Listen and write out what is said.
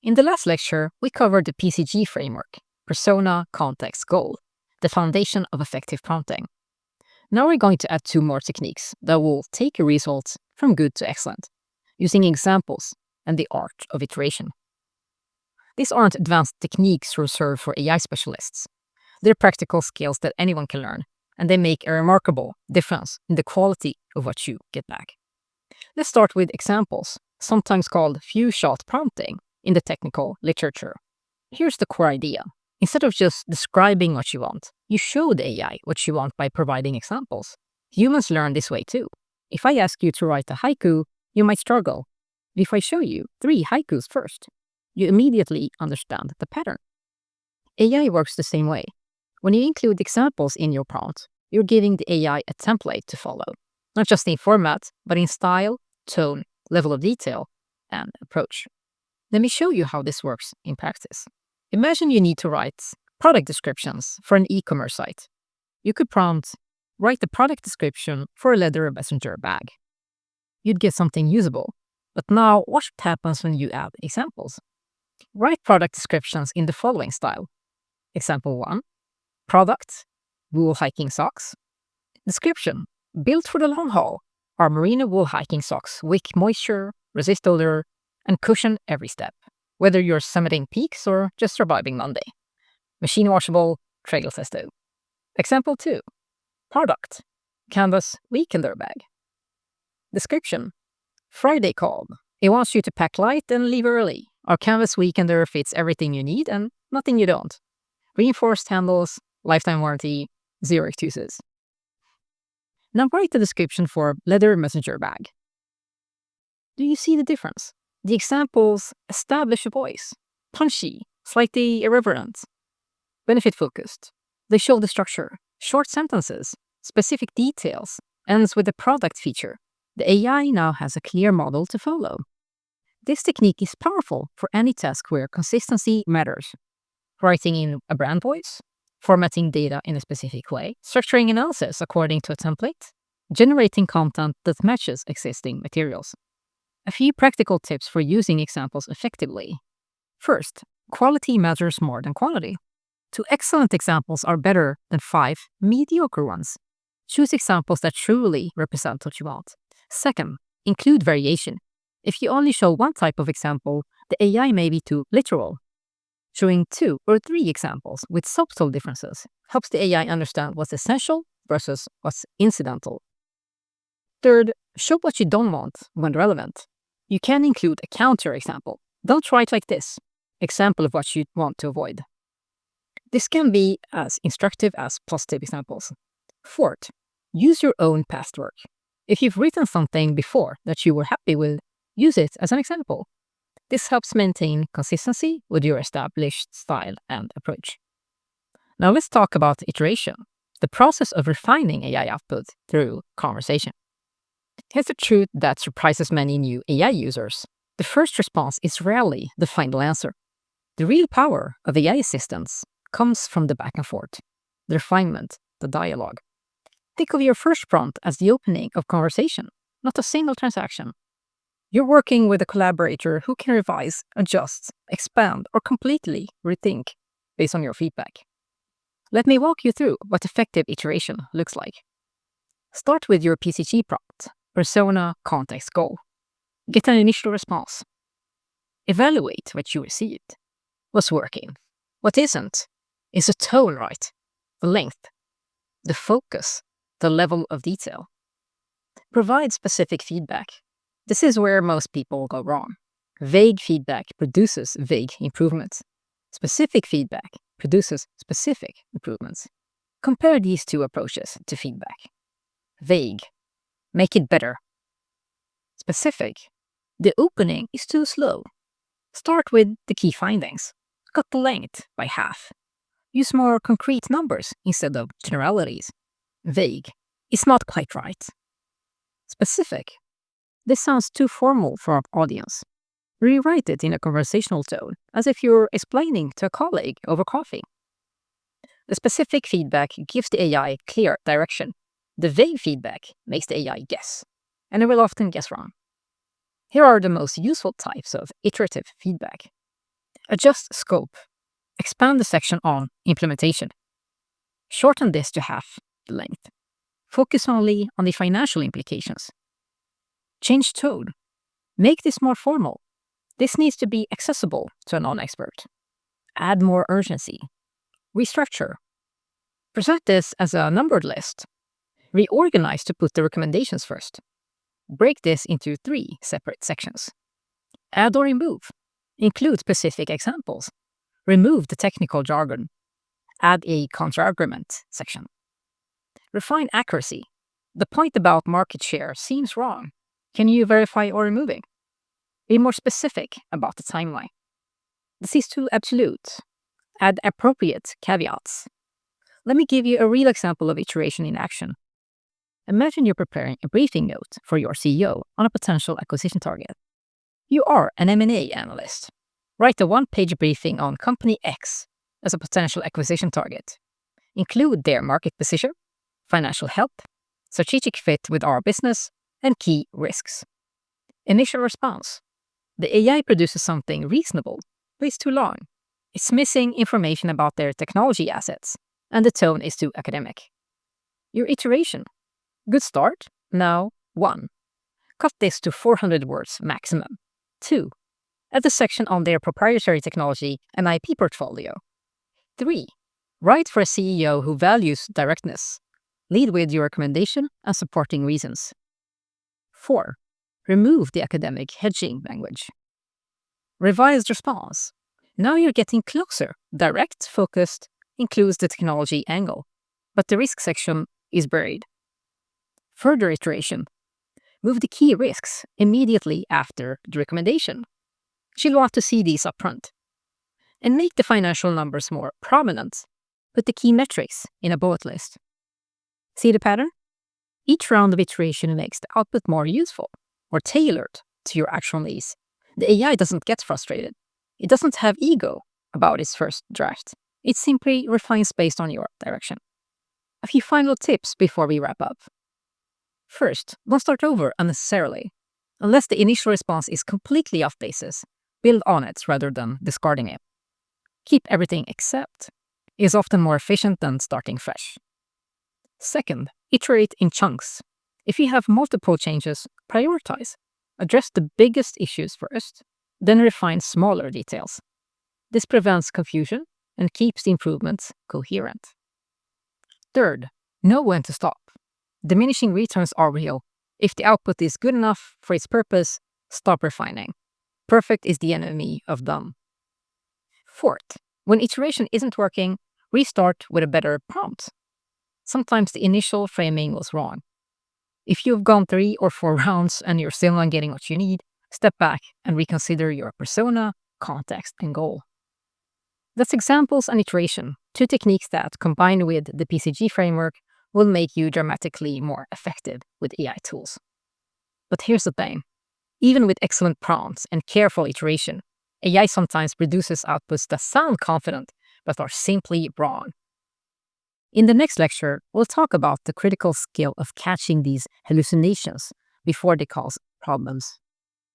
In the last lecture, we covered the PCG framework, persona, context, goal, the foundation of effective prompting. Now we're going to add two more techniques that will take your results from good to excellent, using examples and the art of iteration. These aren't advanced techniques reserved for AI specialists. They're practical skills that anyone can learn, and they make a remarkable difference in the quality of what you get back. Let's start with examples, sometimes called few-shot prompting in the technical literature. Here's the core idea. Instead of just describing what you want, you show the AI what you want by providing examples. Humans learn this way too. If I ask you to write a haiku, you might struggle. If I show you 3 haikus first, you immediately understand the pattern. AI works the same way. When you include examples in your prompt, you're giving the AI a template to follow, not just in format, but in style, tone, level of detail, and approach. Let me show you how this works in practice. Imagine you need to write product descriptions for an e-commerce site. You could prompt, write the product description for a leather messenger bag. You'd get something usable. But now, what happens when you add examples? Write product descriptions in the following style. Example 1, product, wool hiking socks. Description, built for the long haul, are merino wool hiking socks, wick moisture, resist odor, and cushion every step, whether you're summiting peaks or just surviving Monday. Machine washable, trail tested. Example 2, product, canvas weekender bag. Description, Friday called. It wants you to pack light and leave early. Our canvas weekender fits everything you need and nothing you don't. Reinforced handles, lifetime warranty, 0 excuses. Now write the description for leather messenger bag. Do you see the difference? The examples establish a voice, punchy, slightly irreverent, benefit-focused. They show the structure, short sentences, specific details, ends with a product feature. The AI now has a clear model to follow. This technique is powerful for any task where consistency matters. Writing in a brand voice, formatting data in a specific way, structuring analysis according to a template, generating content that matches existing materials. A few practical tips for using examples effectively. First, quality matters more than quantity. 2 excellent examples are better than 5 mediocre ones. Choose examples that truly represent what you want. Second, include variation. If you only show one type of example, the AI may be too literal. Showing 2 or 3 examples with subtle differences helps the AI understand what's essential versus what's incidental. Third, show what you don't want when relevant. You can include a counter example. Don't write like this. Example of what you want to avoid. This can be as instructive as positive examples. Fourth, use your own past work. If you've written something before that you were happy with, use it as an example. This helps maintain consistency with your established style and approach. Now let's talk about iteration, the process of refining AI output through conversation. Here's the truth that surprises many new AI users. The first response is rarely the final answer. The real power of AI assistants comes from the back and forth, the refinement, the dialogue. Think of your first prompt as the opening of conversation, not a single transaction. You're working with a collaborator who can revise, adjust, expand, or completely rethink based on your feedback. Let me walk you through what effective iteration looks like. Start with your PCG prompt, persona, context, goal. Get an initial response. Evaluate what you received. What's working? What isn't? Is the tone right? The length? The focus? The level of detail? Provide specific feedback. This is where most people go wrong. Vague feedback produces vague improvements. Specific feedback produces specific improvements. Compare these 2 approaches to feedback. Vague. Make it better. Specific. The opening is too slow. Start with the key findings. Cut the length by half. Use more concrete numbers instead of generalities. Vague. It's not quite right. Specific. This sounds too formal for our audience. Rewrite it in a conversational tone, as if you're explaining to a colleague over coffee. The specific feedback gives the AI clear direction. The vague feedback makes the AI guess, and it will often guess wrong. Here are the most useful types of iterative feedback. Adjust scope. Expand the section on implementation. Shorten this to half the length. Focus only on the financial implications. Change tone. Make this more formal. This needs to be accessible to a non-expert. Add more urgency. Restructure. Present this as a numbered list. Reorganize to put the recommendations first. Break this into 3 separate sections. Add or remove. Include specific examples. Remove the technical jargon. Add a counterargument section. Refine accuracy. The point about market share seems wrong. Can you verify or remove it? Be more specific about the timeline. This is too absolute. Add appropriate caveats. Let me give you a real example of iteration in action. Imagine you're preparing a briefing note for your CEO on a potential acquisition target. You are an M&A analyst. Write a one-page briefing on company X as a potential acquisition target. Include their market position, financial health, strategic fit with our business, and key risks. Initial response. The AI produces something reasonable, but it's too long. It's missing information about their technology assets, and the tone is too academic. Your iteration. Good start. Now 1. Cut this to 400 words maximum. 2. Add a section on their proprietary technology and IP portfolio. 3. Write for a CEO who values directness. Lead with your recommendation and supporting reasons. 4. Remove the academic hedging language. Revised response. Now you're getting closer. Direct, focused, includes the technology angle, but the risk section is buried. Further iteration. Move the key risks immediately after the recommendation. She'll want to see these upfront. And make the financial numbers more prominent. Put the key metrics in a bullet list. See the pattern? Each round of iteration makes the output more useful or tailored to your actual needs. The AI doesn't get frustrated. It doesn't have ego about its first draft. It simply refines based on your direction. A few final tips before we wrap up. First, don't start over unnecessarily. Unless the initial response is completely off basis, build on it rather than discarding it. Keep everything except is often more efficient than starting fresh. Second, iterate in chunks. If you have multiple changes, prioritize. Address the biggest issues first, then refine smaller details. This prevents confusion and keeps the improvements coherent. Third, know when to stop. Diminishing returns are real. If the output is good enough for its purpose, stop refining. Perfect is the enemy of done. Fourth, when iteration isn't working, restart with a better prompt. Sometimes the initial framing was wrong. If you've gone 3 or 4 rounds and you're still not getting what you need, step back and reconsider your persona, context, and goal. That's examples and iteration, 2 techniques that, combined with the PCG framework, will make you dramatically more effective with AI tools. But here's the thing. Even with excellent prompts and careful iteration, AI sometimes produces outputs that sound confident but are simply wrong. In the next lecture, we'll talk about the critical skill of catching these hallucinations before they cause problems.